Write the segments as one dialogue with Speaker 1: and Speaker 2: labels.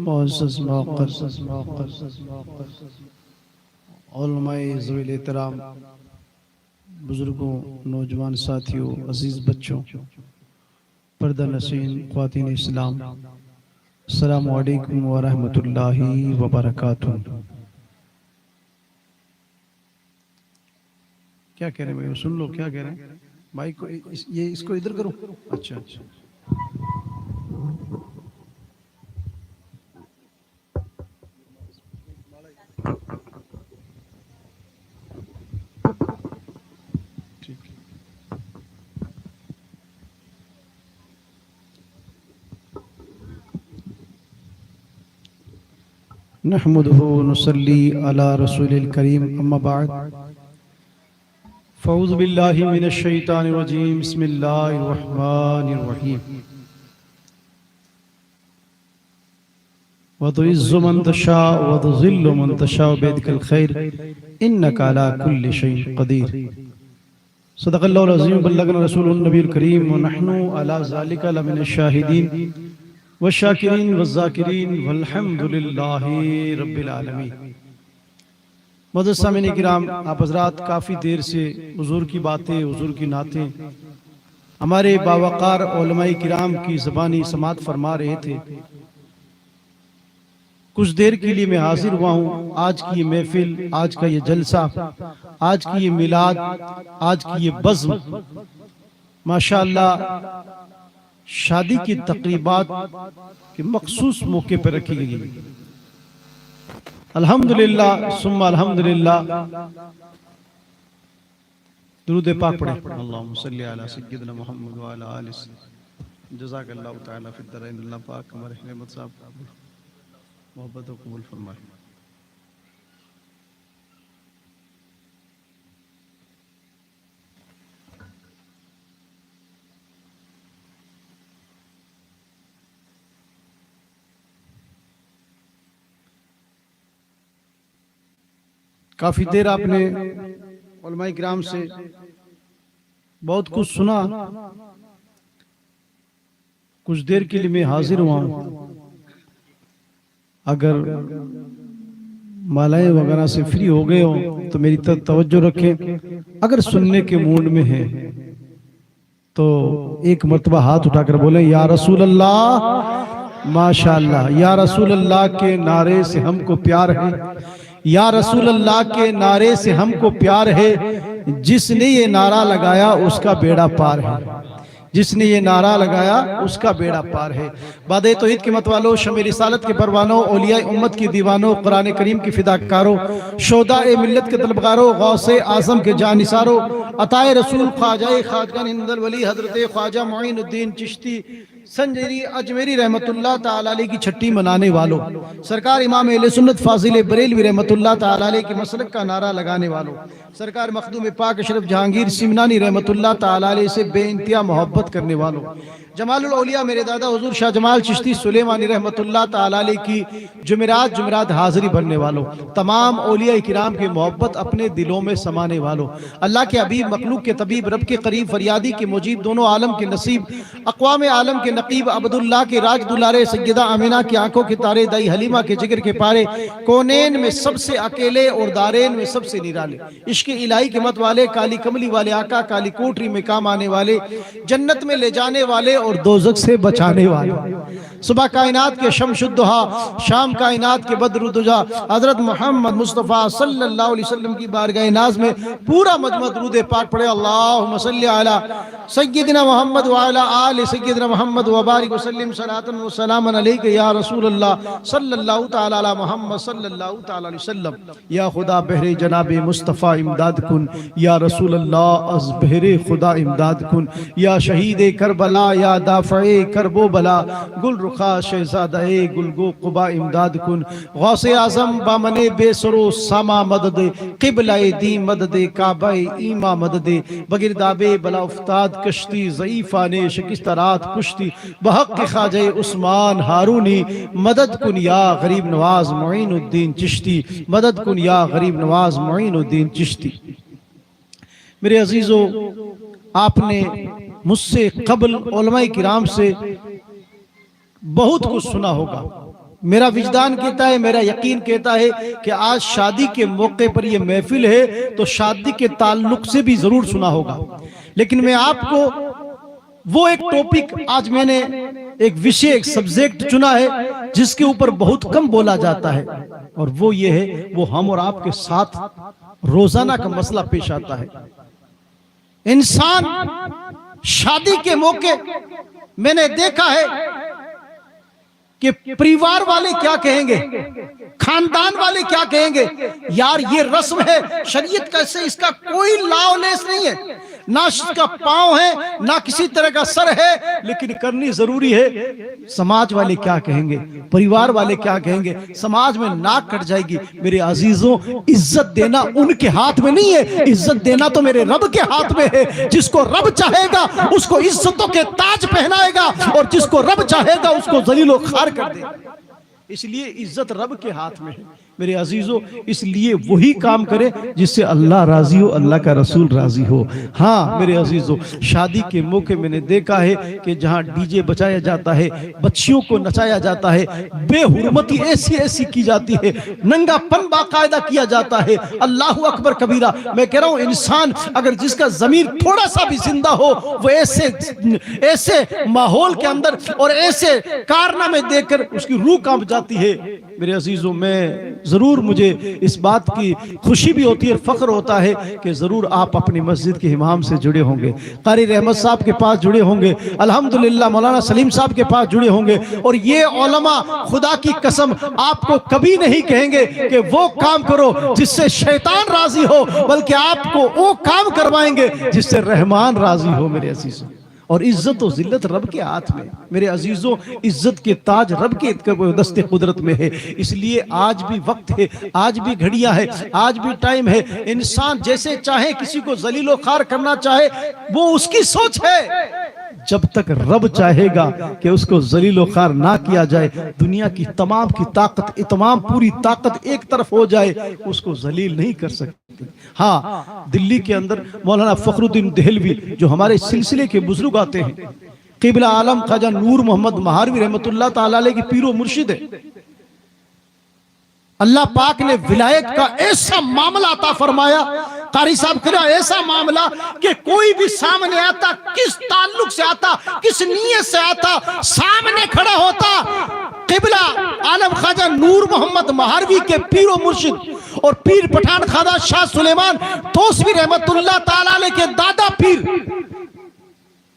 Speaker 1: معزز موقر علماء ذوی الاحترام، بزرگوں، نوجوان ساتھیوں، عزیز بچوں، پردہ نشین خواتین اسلام، السلام علیکم ورحمۃ اللہ وبرکاتہ۔ کیا کہہ رہے ہیں بھائی؟ سن لو کیا کہہ رہے ہیں بھائی کو، یہ اس کو ادھر کرو۔ اچھا اچھا، ٹھیک ہے۔ نحمدہ ونصلی علی رسول الکریم، اما بعد فاعوذ باللہ من الشیطان الرجیم، بسم اللہ الرحمن الرحیم۔ وَتُعِزُّ مَن تَشَاءُ وَتُذِلُّ مَن تَشَاءُ بِيَدِكَ الْخَيْرُ إِنَّكَ عَلَى كُلِّ شَيْءٍ قَدِيرٌ۔ صدق اللہ العظیم، بلغنا رسول النبی الکریم، ونحن علی ذالک لمن الشاہدین والشاکرین والذاکرین والحمد للہ رب العالمین۔ معزز سامعین کرام، آپ حضرات کافی دیر سے حضور کی باتیں، حضور کی نعتیں ہمارے باوقار علماء کرام کی زبانی سماعت فرما رہے تھے۔ کچھ دیر کے لیے میں حاضر ہوا ہوں۔ آج کی یہ محفل، آج کا یہ جلسہ، آج کی یہ میلاد، آج کی یہ بزم ماشاءاللہ شادی کی تقریبات کے مخصوص موقع پر رکھی گئی۔ الحمدللہ ثم الحمدللہ۔ درود پاک پڑھیں۔ اللہم صلی علی سیدنا محمد وعلی آلہ وسلم۔ جزاک اللہ تعالیٰ فی الدارین۔ اللہ پاک ہمارے احمد صاحب محبت و قبول فرمائے۔ کافی دیر آپ نے علماء کرام سے بہت کچھ سنا۔ کچھ دیر کے لیے میں حاضر ہوا ہوں۔ اگر مالائیں وغیرہ سے فری ہو گئے ہو تو میری طرف توجہ رکھیں۔ اگر سننے کے موڈ میں ہیں تو ایک مرتبہ ہاتھ اٹھا کر بولیں یا رسول اللہ، ماشاءاللہ۔ یا رسول اللہ کے نعرے سے ہم کو پیار ہے، یا رسول اللہ کے نعرے سے ہم کو پیار ہے۔ جس نے یہ نعرہ لگایا اس کا بیڑا پار ہے، جس نے یہ نعرہ لگایا اس کا بیڑا پار ہے۔ بادِ توحید کے متوالو، شمع رسالت کے پروانوں، اولیاء امت کی دیوانوں، قرآن کریم کی فداکاروں، شہداء ملت کے طلبگاروں، غوث اعظم کے جانثاروں، عطائے رسول خواجہ خواجگان ہند الولی حضرت خواجہ معین الدین چشتی سنجری اجمیری رحمت اللہ تعالیٰ علیہ کی چھٹی منانے والوں، سرکار امام اہل سنت فاضل بریلوی رحمت اللہ تعالیٰ علیہ کے مسلک کا نعرہ لگانے والوں، سرکار مخدوم پاک اشرف جہانگیر سمنانی رحمت اللہ تعالیٰ علیہ سے بے انتہا محبت کرنے والوں، جمال الاولیاء میرے دادا حضور شاہ جمال چشتی سلیمانی رحمت اللہ تعالیٰ علیہ کی جمعرات حاضری بننے والوں، تمام اولیاء کرام کی محبت اپنے دلوں میں سمانے والوں، اللہ کے حبیب، مخلوق کے طبیب، رب کے قریب، فریادی کے مجیب، دونوں عالم کے نصیب، اقوام عالم کے نقیب، عبداللہ کے راج دلارے، سیدہ آمینہ کی آنکھوں کے تارے، دائی حلیمہ کے جگر کے پارے، کونین میں سب سے اکیلے اور دارین میں سب سے نرالے، عشق الہی کے مت والے، کالی کملی والے آقا، کالی کوٹری میں کام آنے والے، جنت میں لے جانے والے اور دوزخ سے بچانے والے، صبح کائنات کے شمس الدہا، شام کائنات کے بدر الدجا، حضرت محمد مصطفیٰ صلی اللہ علیہ وسلم کی بارگاہ ناز میں پورا مجمع درود پاک پڑھے۔ اللہم صلی علی سیدنا محمد وعلی آل سیدنا محمد وبارک وسلم صلاۃ و سلام علیک یا رسول اللہ صلی اللہ تعالی علی محمد صلی اللہ تعالی علیہ وسلم۔ یا خدا بہر جناب مصطفیٰ امداد کن، یا رسول اللہ از بہر خدا امداد کن، یا شہید کربلا، یا دافع کرب و بلا، گل رخا شہزادہ گلگو قبا امداد کن، غوث اعظم بامن بے سرو ساما مدد، قبلہ دین مدد، کعبہ ایما مدد، بگرداب بلا افتاد کشتی، ضعیفان شکست رات کشتی، بحق خواجہ عثمان ہارونی مدد کن یا غریب نواز معین الدین چشتی، مدد کن یا غریب نواز معین الدین چشتی۔ میرے عزیزو، 'تو 'آپ نے مجھ سے قبل علماء کرام سے بہت کچھ سنا۔ کچھ دیر کے لیے میں حاضر ہوا ہوں۔ اگر مالائیں وغیرہ سے فری ہو گئے ہو تو میری طرف توجہ رکھیں۔ اگر سننے کے موڈ میں ہیں تو ایک مرتبہ ہاتھ اٹھا کر بولیں یا رسول اللہ، ماشاءاللہ۔ یا رسول اللہ کے نعرے سے ہم کو پیار ہے، یا رسول اللہ کے نعرے سے ہم کو پیار ہے۔ جس نے یہ نعرہ لگایا اس کا بیڑا پار ہے، جس نے یہ نعرہ لگایا اس کا بیڑا پار ہے۔ بادِ توحید کے متوالو، شمع رسالت کے پروانوں، اولیاء امت کی دیوانوں، قرآن کریم کی فداکاروں، شہداء ملت کے طلبگاروں، غوث اعظم کے جانثاروں، سرکار مخدوم پاک اشرف جہانگیر سمنانی رحمت اللہ تعالیٰ علیہ کی جمعرات پڑھنے والوں، بہت کچھ سنا ہوگا. میرا وجدان کہتا ہے, میرا یقین کہتا ہے کہ آج شادی کے موقع پر یہ محفل ہے تو شادی کے تعلق سے بھی ضرور سنا ہوگا. لیکن میں آپ کو وہ ایک ٹاپک آج میں نے ایک وشے, ایک سبجیکٹ چنا ہے جس کے اوپر بہت کم بولا جاتا ہے, اور وہ یہ ہے, وہ ہم اور آپ کے ساتھ روزانہ کا مسئلہ پیش آتا ہے. انسان شادی کے موقع میں نے دیکھا ہے کہ پریوار والے کیا کہیں گے, خاندان والے کیا کہیں گے, یار یہ رسم ہے, شریعت کا اس کا کوئی لاؤ لیس نہیں ہے, نہ اس کا پاؤں ہے نہ کسی طرح کا سر ہے, لیکن کرنی ضروری ہے. سماج والے کیا کہیں گے, پریوار والے کیا کہیں گے, سماج میں ناک کٹ جائے گی. میرے عزیزوں, عزت دینا ان کے ہاتھ میں نہیں ہے, عزت دینا تو میرے رب کے ہاتھ میں ہے. جس کو رب چاہے گا اس کو عزتوں کے تاج پہنائے گا, اور جس کو رب چاہے گا اس کو ذلیل و خوار کر دے گا. اس لیے عزت رب کے ہاتھ میں ہے میرے عزیزوں. اس لیے وہی کام کرے جس سے اللہ راضی ہو, اللہ کا رسول راضی ہو. ہاں میرے عزیزوں, شادی کے موقع میں نے دیکھا ہے کہ جہاں ڈی جے بجایا جاتا ہے, بچیوں کو نچایا جاتا ہے, بے حرمتی ایسی کی جاتی ہے, ننگا پن باقاعدہ کیا جاتا ہے. اللہ اکبر کبیرہ. میں کہہ رہا ہوں, انسان اگر جس کا ضمیر تھوڑا سا بھی زندہ ہو, وہ ایسے ماحول کے اندر اور ایسے کارنامے دیکھ کر اس کی روح کانپ جاتی ہے. میرے عزیزوں, میں ضرور مجھے اس بات کی خوشی بھی ہوتی ہے اور فخر ہوتا ہے کہ ضرور آپ اپنی مسجد کے امام سے جڑے ہوں گے, قاری رحمت صاحب کے پاس جڑے ہوں گے, الحمدللہ مولانا سلیم صاحب کے پاس جڑے ہوں گے. اور یہ علماء خدا کی قسم آپ کو کبھی نہیں کہیں گے کہ وہ کام کرو جس سے شیطان راضی ہو, بلکہ آپ کو وہ کام کروائیں گے جس سے رحمان راضی ہو. میرے عزیزوں, اور عزت و ذلت رب کے ہاتھ میں. میرے عزیزوں, عزت کے تاج رب کے دست قدرت میں ہے. اس لیے آج بھی وقت ہے, آج بھی گھڑیاں ہے, آج بھی ٹائم ہے. انسان جیسے چاہے کسی کو ذلیل و خوار کرنا چاہے, وہ اس کی سوچ ہے. جب تک رب چاہے گا کہ اس کو ذلیل و خوار نہ کیا جائے, دنیا کی تمام کی طاقت, تمام پوری طاقت ایک طرف ہو جائے, اس کو ذلیل نہیں کر سکتے. ہاں, دلی کے اندر مولانا فخر الدین دہلوی جو ہمارے سلسلے کے بزرگ آتے ہیں, قبلہ عالم خواجہ نور محمد مہاروی رحمت اللہ تعالی علیہ کی پیر و مرشد ہے. اللہ پاک نے ولایت کا ایسا معاملہ عطا فرمایا, قاری صاحب کہا ایسا معاملہ کہ کوئی بھی سامنے آتا, کس تعلق سے آتا, کس نیت سے آتا, سامنے کھڑا ہوتا, قبلہ عالم خواجہ نور محمد مہاروی کے پیر و مرشد اور پیر پٹھان خواجہ شاہ سلیمان توسوی رحمت اللہ تعالی علیہ کے دادا پیر,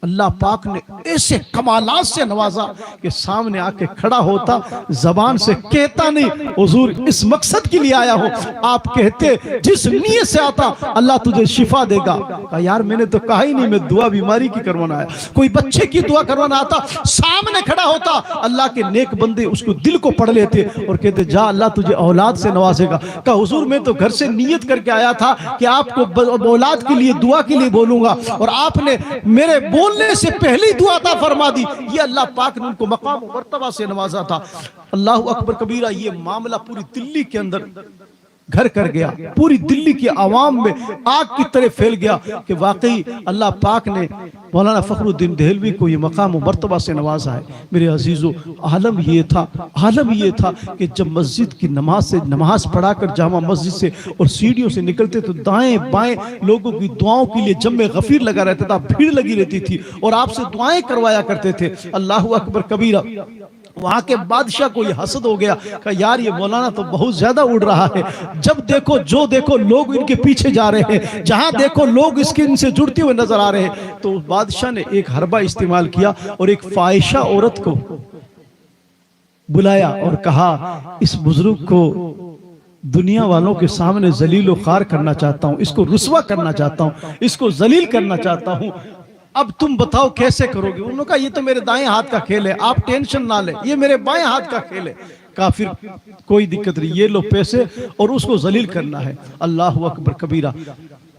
Speaker 1: اللہ پاک نے ایسے کمالات سے نوازا کہ سامنے آ کے کھڑا ہوتا, زبان سے کہتا نہیں حضور اس مقصد کے لیے آیا ہوں, آپ کہتے جس نیت سے آتا اللہ تجھے شفا دے گا. کہا یار میں نے تو کہا ہی نہیں, میں دعا بیماری کی کروانا آیا. کوئی بچے کی دعا کروانا آتا, سامنے کھڑا ہوتا, اللہ کے نیک بندے اس کو دل کو پڑھ لیتے اور کہتے جا اللہ تجھے اولاد سے نوازے گا. کہا حضور میں تو گھر سے نیت کر کے آیا تھا کہ آپ کو اولاد کے لیے دعا کے لیے بولوں گا, اور آپ نے میرے بولنے سے پہلی دعا عطا فرما دی. یہ اللہ پاک نے ان کو مقام و مرتبہ سے نوازا تھا. اللہ اکبر کبیرہ. یہ معاملہ پوری دلی کے اندر گھر کر گیا, پوری دلی کی عوام میں آگ کی طرح پھیل گیا کہ واقعی اللہ پاک نے مولانا فخر الدین دہلوی کو یہ مقام و مرتبہ سے نوازا ہے. میرے عزیزوں, عالم یہ تھا کہ جب مسجد کی نماز پڑھا کر جامع مسجد سے اور سیڑھیوں سے نکلتے تو دائیں بائیں لوگوں کی دعاؤں کے لیے جمع غفیر لگا رہتا تھا, بھیڑ لگی رہتی تھی اور آپ سے دعائیں کروایا کرتے تھے. اللہ اکبر کبیرہ. وہاں کے بادشاہ کو یہ حسد ہو گیا کہ یار یہ مولانا تو بہت زیادہ اڑ رہا ہے, جب دیکھو جو دیکھو لوگ ان کے پیچھے جا رہے ہیں, جہاں دیکھو لوگ ان سے جڑتے ہوئے نظر آ رہے ہیں. تو بادشاہ نے ایک حربہ استعمال کیا اور ایک فاحشہ عورت کو بلایا اور کہا اس بزرگ کو دنیا والوں کے سامنے ذلیل و خوار کرنا چاہتا ہوں, اس کو رسوا کرنا چاہتا ہوں, اس کو ذلیل کرنا چاہتا ہوں, اب تم بتاؤ کیسے کرو گے. انہوں نے کہا یہ تو میرے دائیں ہاتھ کا کھیل ہے, آپ ٹینشن نہ لیں, یہ میرے بائیں ہاتھ کا کھیل ہے. کافر کوئی دقت نہیں, یہ لو پیسے اور اس کو ذلیل کرنا ہے. اللہ اکبر کبیرہ.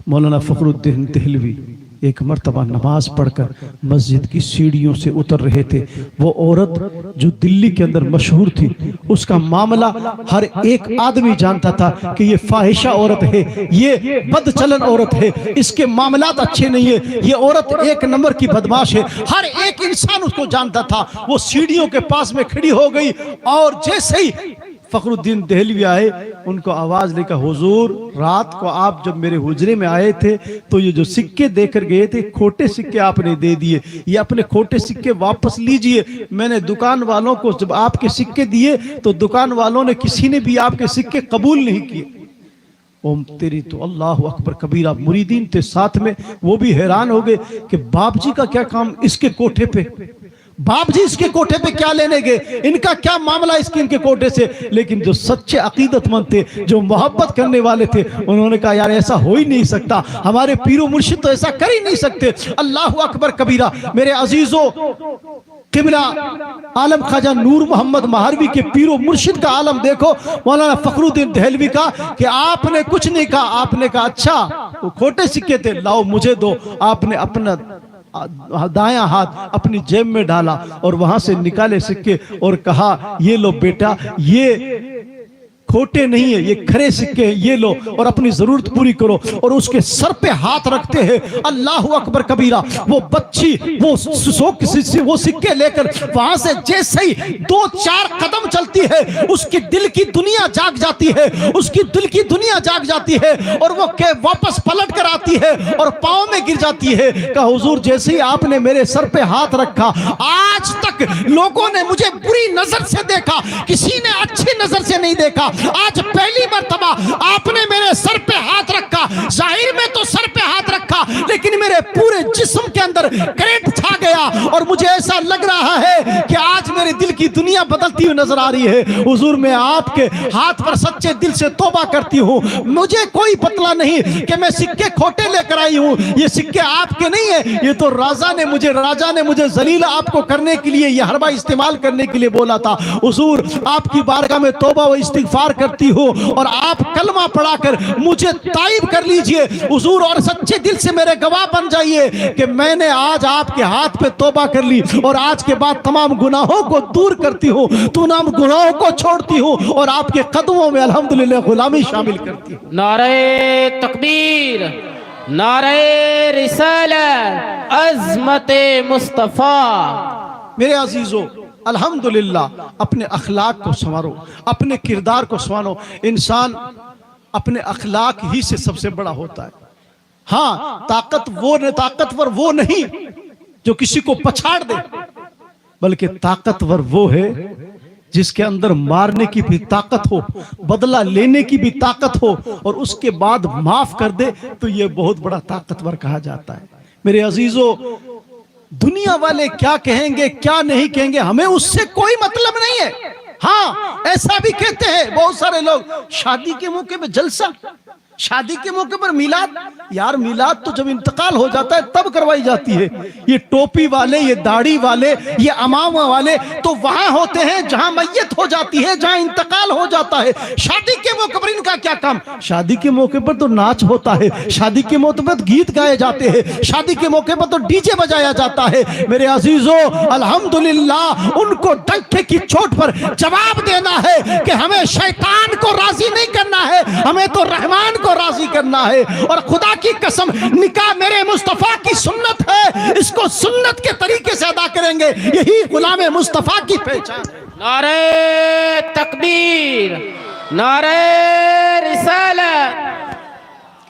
Speaker 1: مولانا فخر الدین دہلوی ایک مرتبہ نماز پڑھ کر مسجد کی سیڑھیوں سے اتر رہے تھے. وہ عورت جو دلی کے اندر مشہور تھی, اس کا معاملہ ہر ایک آدمی جانتا تھا کہ یہ فاحشہ عورت ہے, یہ بد چلن عورت ہے, اس کے معاملات اچھے نہیں ہے, یہ عورت ایک نمبر کی بدماش ہے. ہر ایک انسان اس کو جانتا تھا. وہ سیڑھیوں کے پاس میں کھڑی ہو گئی اور جیسے ہی فخر الدین دہلوی آئے, ان کو آواز لے کر, حضور رات کو آپ جب میرے حجرے میں آئے تھے تو یہ جو سکے دے کر گئے تھے, کھوٹے سکے آپ نے دے دیے, یہ اپنے کھوٹے سکے واپس لیجئے. میں نے دکان والوں کو جب آپ کے سکے دیے تو دکان والوں نے کسی نے بھی آپ کے سکے قبول نہیں کیے. تیری تو اللہ اکبر کبیرہ. مریدین تھے ساتھ میں, وہ بھی حیران ہو گئے کہ باپ جی کا کیا کام اس کے کوٹھے پہ, باپ جی اس کے کوٹھے پہ کیا لینے گئے, ان کا کیا معاملہ اس کے ان کے کوٹھے سے. لیکن جو سچے عقیدت مند تھے, جو محبت کرنے والے تھے, انہوں نے کہا یار ایسا ہو ہی نہیں سکتا, ہمارے پیر و مرشد تو ایسا کر ہی نہیں سکتے. اللہ اکبر کبیرہ. میرے عزیزو, قبلہ عالم خواجہ نور محمد مہاروی کے پیر و مرشد کا عالم دیکھو, مولانا فخر الدین دہلوی کا, کہ آپ نے کچھ نہیں کہا, آپ نے کہا اچھا وہ کھوٹے سکے تھے, لاؤ مجھے دو. آپ نے اپنا دایاں ہاتھ اپنی جیب میں ڈالا اور وہاں سے نکالے سکے اور کہا یہ لو بیٹا, یہ کھوٹے نہیں ہیں, یہ کھرے سکے ہیں, یہ لو اور اپنی ضرورت پوری کرو. اور اس کے سر پہ ہاتھ رکھتے ہیں. اللہ اکبر کبیرہ. وہ بچی وہ سکے لے کر وہاں سے جیسے ہی 2-4 قدم چلتی ہے, اس کی دل کی دنیا جاگ جاتی ہے, اس کی دل کی دنیا جاگ جاتی ہے, اور وہ واپس پلٹ کر آتی ہے اور پاؤں میں گر جاتی ہے. کہ حضور جیسے ہی آپ نے میرے سر پہ ہاتھ رکھا, آج تک لوگوں نے مجھے بری نظر سے دیکھا, کسی نے اچھی نظر سے نہیں دیکھا. آج پہلی مرتبہ آپ نے میرے سر پہ ہاتھ رکھا. ظاہر میں تو سر پہ ہاتھ رکھا, لیکن میرے پورے جسم کے اندر کرنٹ چھا گیا, اور مجھے ایسا لگ رہا ہے کہ آج میرے دل کی دنیا بدلتی ہوئی نظر آ رہی ہے. حضور میں آپ کے ہاتھ پر سچے دل سے توبہ کرتی ہوں. مجھے کوئی پتلا نہیں کہ میں سکے کھوٹے لے کر آئی ہوں, یہ سکے آپ کے نہیں ہیں, یہ تو راجا نے مجھے ذلیل آپ کو کرنے کے لیے یہ حربہ استعمال کرنے کے لیے بولا تھا. حضور آپ کی بارگاہ میں توبہ و استغفار کرتی ہو, اور آپ کلمہ پڑھا کر مجھے تائب کر لیجئے حضور, اور سچے دل سے میرے گواہ بن جائیے کہ میں نے آج آپ کے ہاتھ پہ توبہ کر لی, اور آج کے بعد تمام گناہوں کو دور کرتی ہوں, تمام گناہوں کو چھوڑتی ہوں, اور آپ کے قدموں میں الحمدللہ غلامی شامل کرتی ہوں.
Speaker 2: نعرہ تکبیر, نعرہ رسالت, عظمت مصطفیٰ.
Speaker 1: میرے عزیزو, الحمدللہ اپنے اخلاق کو سنوارو, اپنے کردار کو سنوارو. انسان اپنے اخلاق ہی سے سب سے بڑا ہوتا ہے. ہاں طاقتور وہ نہیں جو کسی کو پچھاڑ دے, بلکہ طاقتور وہ ہے جس کے اندر مارنے کی بھی طاقت ہو, بدلہ لینے کی بھی طاقت ہو, اور اس کے بعد معاف کر دے, تو یہ بہت بڑا طاقتور کہا جاتا ہے. میرے عزیزو, دنیا والے کیا کہیں گے کیا نہیں کہیں گے, ہمیں اس سے کوئی مطلب نہیں ہے. ہاں ایسا بھی کہتے ہیں بہت سارے لوگ, شادی کے موقع پہ جلسہ, شادی کے موقع پر میلاد. یار میلاد تو جب انتقال ہو جاتا ہے تب کروائی جاتی ہے. یہ ٹوپی والے, یہ داڑھی والے, یہ امامہ والے تو وہاں ہوتے ہیں جہاں میت ہو جاتی ہے, جہاں انتقال ہو جاتا ہے. شادی کے موقع پر ان کا کیا کام؟ شادی کے موقع پر تو ناچ ہوتا ہے, شادی کے موقع پر گیت گائے جاتے ہیں, شادی کے موقع پر تو ڈی جے بجایا جاتا ہے. میرے عزیزو, الحمدللہ ان کو ڈنکے کی چوٹ پر جواب دینا ہے کہ ہمیں شیطان کو راضی نہیں کرنا ہے, ہمیں تو رحمان کو راضی کرنا ہے. اور خدا کی قسم, نکاح میرے مصطفیٰ کی سنت ہے, اس کو سنت کے طریقے سے ادا کریں گے, یہی غلام مصطفیٰ کی پہچان.
Speaker 2: نعرہ تکبیر, نعرہ رسالت,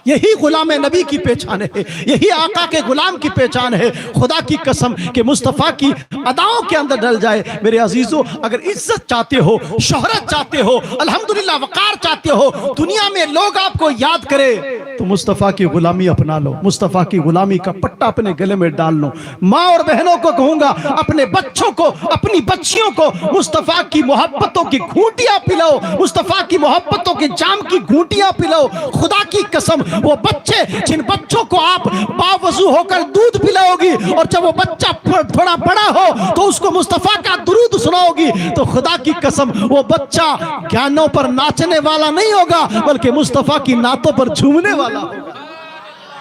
Speaker 1: یہی غلام نبی کی پہچان ہے, یہی آقا کے غلام کی پہچان ہے. خدا کی قسم کہ مصطفیٰ کی اداؤں کے اندر ڈل جائے. میرے عزیزو, اگر عزت چاہتے ہو, شہرت چاہتے ہو, الحمدللہ وقار چاہتے ہو, دنیا میں لوگ آپ کو یاد کرے, تو مصطفیٰ کی غلامی اپنا لو, مصطفیٰ کی غلامی کا پٹا اپنے گلے میں ڈال لو. ماں اور بہنوں کو کہوں گا, اپنے بچوں کو, اپنی بچیوں کو مصطفیٰ کی محبتوں کی گھونٹیاں پلاؤ, مصطفیٰ کی محبتوں کے جام کی گھونٹیاں پلاؤ. خدا کی قسم, وہ بچے جن بچوں کو آپ باوضو ہو کر دودھ پلاؤ گی, اور جب وہ بچہ تھوڑا بڑا ہو تو اس کو مصطفیٰ کا درود سناؤ گی, تو خدا کی قسم وہ بچہ گانوں پر ناچنے والا نہیں ہوگا, بلکہ مصطفیٰ کی نعتوں پر جھومنے والا ہوگا.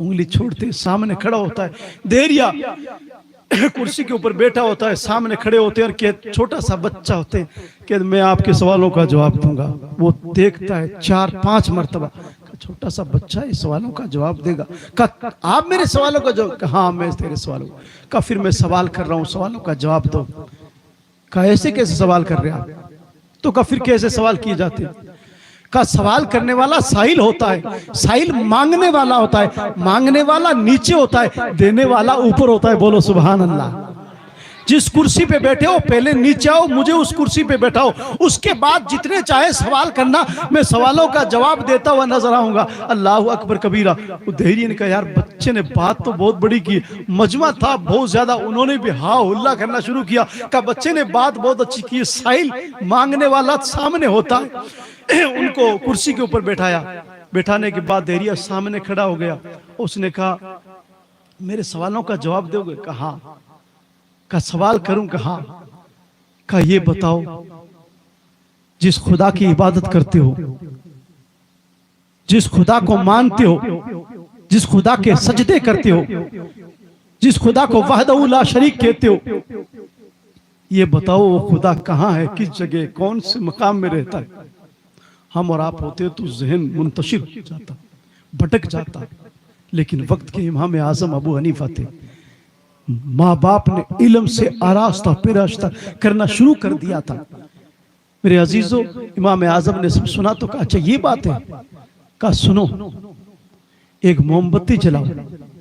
Speaker 1: انگلی چھوڑتے سامنے کھڑا ہوتا ہے، دہریا کرسی کے اوپر بیٹھا ہوتا ہے، سامنے کھڑے ہوتے ہیں اور کہ چھوٹا سا بچہ ہوتے ہیں کہ میں آپ کے سوالوں کا جواب دوں گا. وہ دیکھتا ہے 4-5 مرتبہ، چھوٹا سا بچہ اس سوالوں کا جواب دے گا. کہا آپ میرے سوالوں کا جواب؟ کہا ہاں میں تیرے سوالوں کا. کہا پھر میں سوال کر رہا ہوں، سوالوں کا جواب دو. کہا ایسے کیسے سوال کر رہے ہیں آپ؟ تو کہا پھر کیسے سوال کیے جاتے ہیں؟ کہا سوال کرنے والا سائل ہوتا ہے، سائل مانگنے والا ہوتا ہے، مانگنے والا نیچے ہوتا ہے، دینے والا اوپر ہوتا ہے. بولو سبحان اللہ. جس کرسی پہ بیٹھے ہو پہلے نیچے آؤ، مجھے اس کرسی پہ بیٹھاؤ، اس کے بعد جتنے چاہے سوال کرنا، میں سوالوں کا جواب دیتا ہوا نظر آؤں گا. اللہ اکبر کبیرہ. وہ دہریے نے کہا یار بچے نے بات تو بہت بڑی کی، مجمع تھا بہت زیادہ، انہوں نے بھی ہاں ہلا کرنا شروع کیا. کہا بچے نے بات بہت اچھی کی. سائل مانگنے والا سامنے ہوتا ہے، ان کو کرسی کے اوپر بیٹھایا. بیٹھانے کے بعد دہریہ سامنے کھڑا ہو گیا. اس نے کہا میرے سوالوں کا جواب دو گے؟ کہا ہاں. کہا سوال کروں؟ کہا کہا یہ بتاؤ جس خدا کی عبادت کرتے ہو، جس خدا کو مانتے ہو، جس خدا کے سجدے کرتے ہو، جس خدا کو وحدہ لا شریک کہتے ہو، یہ بتاؤ وہ خدا کہاں ہے، کس جگہ، کون سے مقام میں رہتا ہے؟ ہم اور آپ ہوتے تو ذہن منتشر ہو جاتا، بھٹک جاتا. لیکن وقت کے امام اعظم ابو حنیفہ تھے، ماں باپ نے علم سے آراستہ پیراستہ کرنا شروع کر دیا تھا. میرے عزیزو امام اعظم نے سب سنا تو کہا اچھا یہ بات ہے. کہا سنو، ایک موم بتی جلاؤ.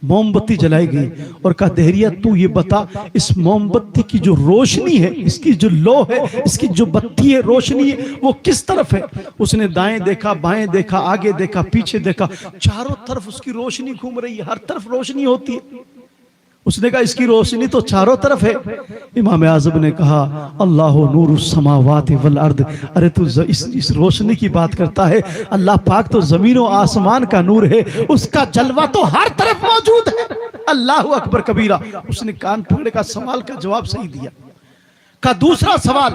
Speaker 1: موم بتی جلائی گئی اور کہا دہریہ تو یہ بتا اس موم بتی کی جو روشنی ہے، اس کی جو لو ہے، اس کی جو بتی ہے، روشنی ہے، وہ کس طرف ہے؟ اس نے دائیں دیکھا، بائیں دیکھا، آگے دیکھا، پیچھے دیکھا، چاروں طرف اس کی روشنی گھوم رہی ہے، ہر طرف روشنی ہوتی ہے. اس نے کہا اس کی روشنی تو چاروں طرف ہے. امام اعظم نے کہا اللہ نور السماوات والارض. ارے تو اس روشنی کی بات کرتا ہے، اللہ پاک تو زمین و آسمان کا نور ہے، اس کا جلوہ تو ہر طرف موجود ہے. اللہ اکبر کبیرہ. اس نے کان پکڑے کا سوال کا جواب صحیح دیا. کہا دوسرا سوال.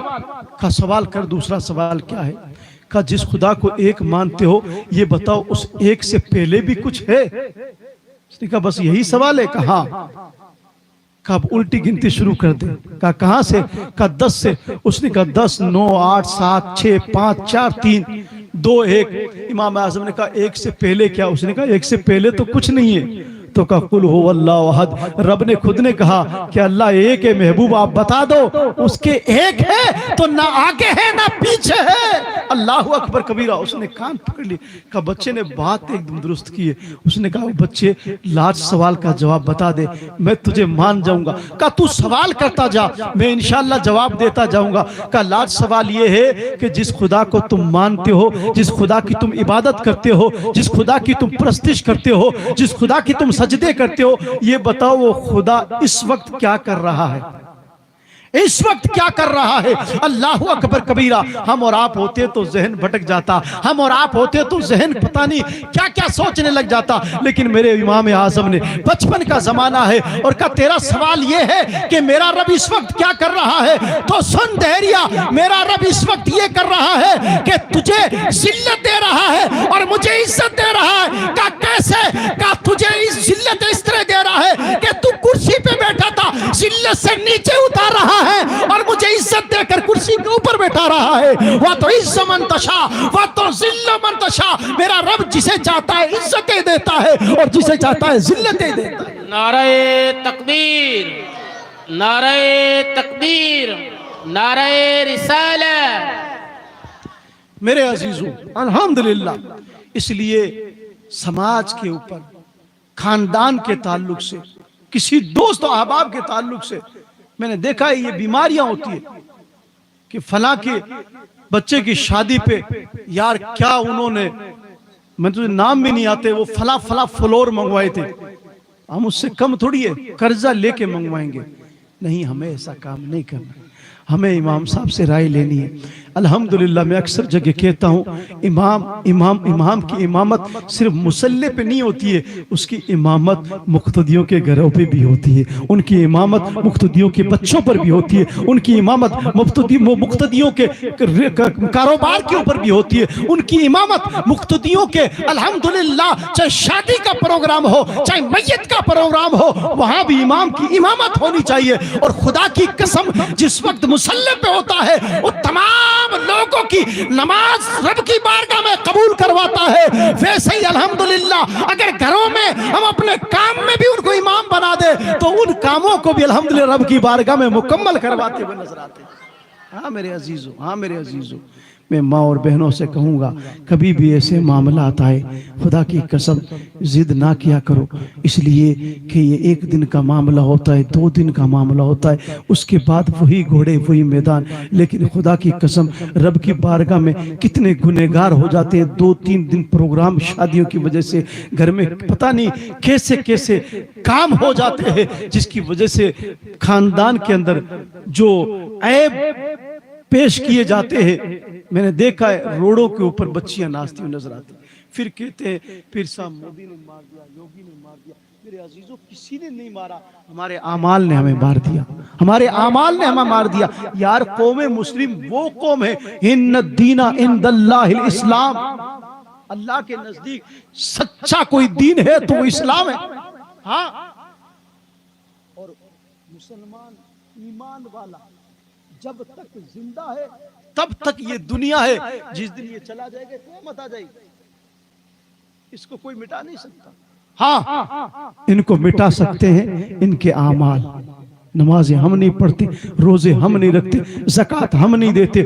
Speaker 1: کہا سوال کر. دوسرا سوال کیا ہے؟ کہا جس خدا کو ایک مانتے ہو یہ بتاؤ اس ایک سے پہلے بھی کچھ ہے؟ اس نے کہا بس یہی سوال ہے. کہا کہا اب الٹی گنتی شروع کر دے. کہا کہاں سے؟ کہا 10 سے. اس نے کہا 10 9 8 7 6 5 4 3 2 1. امام اعظم نے کہا ایک سے پہلے کیا؟ اس نے کہا ایک سے پہلے تو کچھ نہیں ہے. تو کہا قل هو اللہ احد. رب نے خود نے کہا کہ اللہ ایک ہے، محبوب آپ بتا دو اس کے ایک ہے تو نہ آگے ہے نہ پیچھے ہے. اللہ اکبر کبیرہ. اس نے کان پکڑ لی. کہا بچے نے بات ایک دم درست کی ہے. اس نے کہا بچے لاج سوال کا جواب بتا دے، میں تجھے مان جاؤں گا. کہا تو سوال کرتا جا، میں انشاءاللہ جواب دیتا جاؤں گا. کہا لاج سوال یہ ہے کہ جس خدا کو تم مانتے ہو، جس خدا کی تم عبادت کرتے ہو، جس خدا کی تم پرستش کرتے ہو، جس خدا کی تم سجدے کرتے ہو، یہ بتاؤ وہ خدا اس وقت کیا کر رہا ہے؟ اس وقت کیا کر رہا ہے؟ اللہ اکبر کبیرہ. ہم اور آپ ہوتے تو ذہن بھٹک جاتا، ہم اور آپ ہوتے تو ذہن پتہ نہیں کیا کیا سوچنے لگ جاتا. لیکن میرے امام اعظم نے بچپن کا زمانہ ہے اور کہا تیرا سوال یہ ہے کہ میرا رب اس وقت کیا کر رہا ہے؟ تو سن دہریہ، میرا رب اس وقت یہ کر رہا ہے کہ تجھے ذلت دے رہا ہے اور مجھے عزت دے رہا ہے. کہا کیسے؟ کہا تجھے ذلت اس طرح دے رہا ہے کہ تو کرسی پہ بیٹھا تھا، ذلت سے نیچے اتار رہا ہے اور مجھے عزت دے کر کرسی کے اوپر بیٹھا رہا ہے. وَتُعِزُّ مَن تَشَاءُ وَتُذِلُّ مَن تَشَاءُ. میرا رب جسے چاہتا ہے عزتیں دیتا ہے اور جسے چاہتا ہے ذلتیں دیتا ہے.
Speaker 2: نعرہ تکبیر، نعرہ تکبیر، نعرہ رسالت.
Speaker 1: میرے عزیزوں الحمدللہ اس لیے سماج کے اوپر، خاندان کے تعلق سے، کسی دوست و احباب کے تعلق سے میں نے دیکھا ہے یہ بیماریاں ہوتی ہیں کہ فلاں کے بچے کی شادی پہ یار کیا انہوں نے، میں تجھے نام بھی نہیں آتے، وہ فلاں فلور منگوائے تھے. ہم اس سے کم تھوڑی ہے قرضہ لے کے منگوائیں گے. نہیں، ہمیں ایسا کام نہیں کرنا. ہمیں امام صاحب سے رائے لینی ہے. الحمدللہ میں اکثر جگہ کہتا ہوں امام کی امامت صرف مصلی پہ نہیں ہوتی ہے، اس کی امامت مقتدیوں کے گھروں پہ بھی ہوتی ہے، ان کی امامت مقتدیوں کے بچوں پر بھی ہوتی ہے، ان کی امامت مقتدیوں کے کاروبار کے اوپر بھی ہوتی ہے، ان کی امامت مقتدیوں کے الحمدللہ چاہے شادی کا پروگرام ہو چاہے میت کا پروگرام ہو وہاں بھی امام کی امامت ہونی چاہیے۔ اور خدا کی قسم جس وقت مصلی پہ ہوتا ہے وہ تمام لوگوں کی نماز رب کی بارگاہ میں قبول کرواتا ہے۔ ویسے ہی الحمدللہ اگر گھروں میں ہم اپنے کام میں بھی ان کو امام بنا دے تو ان کاموں کو بھی الحمدللہ رب کی بارگاہ میں مکمل کرواتے ہوئے نظر آتے ہیں۔ ہاں میرے عزیزو، ہاں میرے عزیزو، میں ماں اور بہنوں سے کہوں گا کبھی بھی ایسے معاملات آئے خدا کی قسم ضد نہ کیا کرو، اس لیے کہ یہ ایک دن کا معاملہ ہوتا ہے، 2 دن کا معاملہ ہوتا ہے، اس کے بعد وہی گھوڑے وہی میدان۔ لیکن خدا کی قسم رب کی بارگاہ میں کتنے گنہگار ہو جاتے ہیں 2-3 دن پروگرام شادیوں کی وجہ سے، گھر میں پتہ نہیں کیسے کیسے کام ہو جاتے ہیں جس کی وجہ سے خاندان کے اندر جو عیب پیش کیے جاتے ہیں۔ میں نے دیکھا ہے روڑوں کے اوپر بچیاں ناچتی ہوئی نظر آتی، پھر کہتے ہیں پیر صاحب مودی نے مار دیا، یوگی نے مار دیا۔ میرے عزیزوں کسی نے نہیں مارا، ہمارے اعمال نے ہمیں مار دیا، ہمارے اعمال نے ہمیں مار دیا۔ یار قوم مسلم وہ قوم ہے ان الدین عند اللہ الاسلام، اللہ کے نزدیک سچا کوئی دین ہے تو وہ اسلام ہے۔ ہاں، اور مسلمان ایمان والا جب تک زندہ ہے تب تک یہ دنیا ہے، جس دن یہ چلا جائے گا قیامت آ جائے گی، اس کو کوئی مٹا نہیں سکتا۔ ہاں ان کو مٹا سکتے ہیں ان کے اعمال، نمازیں ہم نہیں پڑھتے، روزے ہم نہیں رکھتے، زکوٰۃ ہم نہیں دیتے،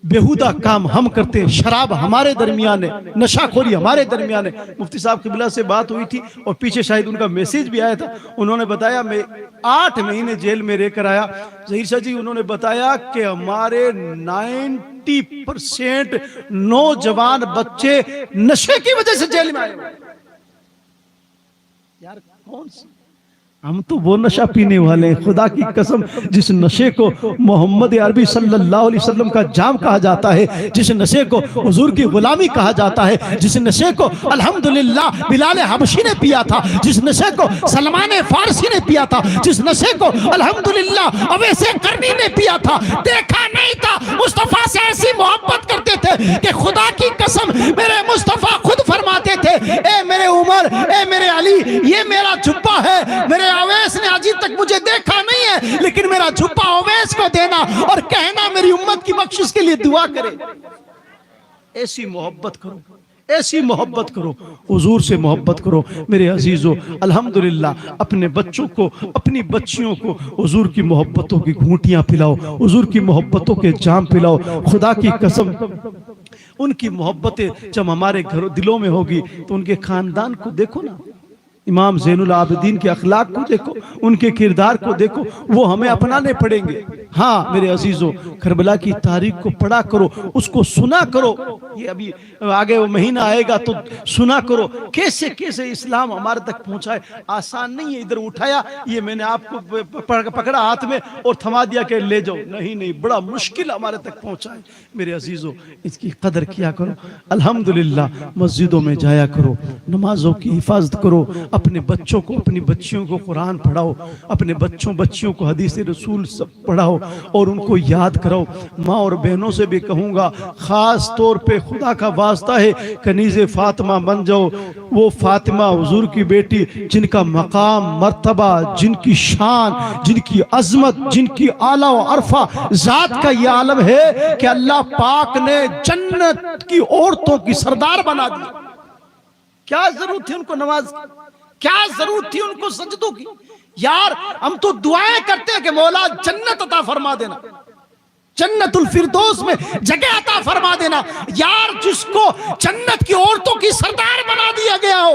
Speaker 1: بیہودہ کام ہم کرتے ہیں، شراب ہمارے درمیان ہے، نشہ خوری ہمارے درمیان ہے۔ مفتی صاحب قبلہ سے بات ہوئی تھی اور پیچھے شاید ان کا میسیج بھی آیا تھا، انہوں نے بتایا میں 8 مہینے جیل میں رہ کر آیا۔ ظہیر شاہ جی انہوں نے بتایا کہ ہمارے 90% نوجوان بچے نشے کی وجہ سے جیل میں آئے۔ یار کون سی، ہم تو وہ نشہ پینے والے ہیں خدا کی قسم جس نشے کو محمد عربی صلی اللہ علیہ وسلم کا جام کہا جاتا ہے، جس نشے کو حضور کی غلامی کہا جاتا ہے، جس نشے کو الحمدللہ بلال حبشی نے پیا تھا، جس نشے کو سلمان فارسی نے پیا تھا، جس نشے کو الحمدللہ اویس قرنی نے پیا تھا، دیکھا نہیں تھا۔ مصطفیٰ سے ایسی محبت کرتے تھے کہ خدا کی قسم میرے مصطفیٰ خود فرماتے تھے اے میرے عمر، اے میرے علی، یہ میرا جھپا ہے، میرے اویس نے آج تک مجھے دیکھا نہیں ہے لیکن میرا جھپا اویس کو دینا اور کہنا میری امت کی بخشش کے لیے دعا کرے۔ ایسی محبت کرو، ایسی محبت کرو، حضور سے محبت کرو میرے عزیزو۔ الحمدللہ اپنے بچوں کو، اپنی بچیوں کو حضور کی محبتوں کی گھونٹیاں پلاؤ، حضور کی محبتوں کے جام پلاؤ۔ خدا کی قسم ان کی محبتیں جب ہمارے گھروں دلوں میں ہوگی تو ان کے خاندان کو دیکھو نا، امام زین العابدین کے اخلاق کو دیکھو، ان کے کردار کو دیکھو، وہ ہمیں اپنانے پڑیں گے۔ ہاں میرے عزیزو کربلا کی تاریخ کو پڑھا کرو، اس کو سنا کرو، یہ ابھی آگے وہ مہینہ آئے گا تو سنا کرو کیسے کیسے اسلام ہمارے تک پہنچا ہے۔ آسان نہیں ہے ادھر اٹھایا یہ میں نے آپ کو پکڑا ہاتھ میں اور تھما دیا کہ لے جاؤ، نہیں، بڑا مشکل ہمارے تک پہنچا ہے۔ میرے عزیزو اس کی قدر کیا کرو، الحمدللہ مسجدوں میں جایا کرو، نمازوں کی حفاظت کرو، اپنے بچوں کو اپنی بچیوں کو قرآن پڑھاؤ، اپنے بچوں کو حدیث رسول سب پڑھاؤ اور ان کو یاد کراؤ۔ ماں اور بہنوں سے بھی کہوں گا خاص طور پہ خدا کا واسطہ ہے کنیز فاطمہ بن جاؤ، وہ فاطمہ حضور کی بیٹی جن کا مقام مرتبہ، جن کی شان، جن کی عظمت، جن کی اعلیٰ و عرفہ ذات کا یہ عالم ہے کہ اللہ پاک نے جنت کی عورتوں کی سردار بنا دی۔ کیا ضرورت تھی ان کو نماز کی، کیا ضرورت تھی ان کو سجدوں کی؟ یار ہم تو دعائیں کرتے ہیں کہ مولا جنت عطا فرما دینا، جنت الفردوس میں جگہ عطا فرما دینا۔ یار جس کو جنت کی عورتوں کی سردار بنا دیا گیا ہو،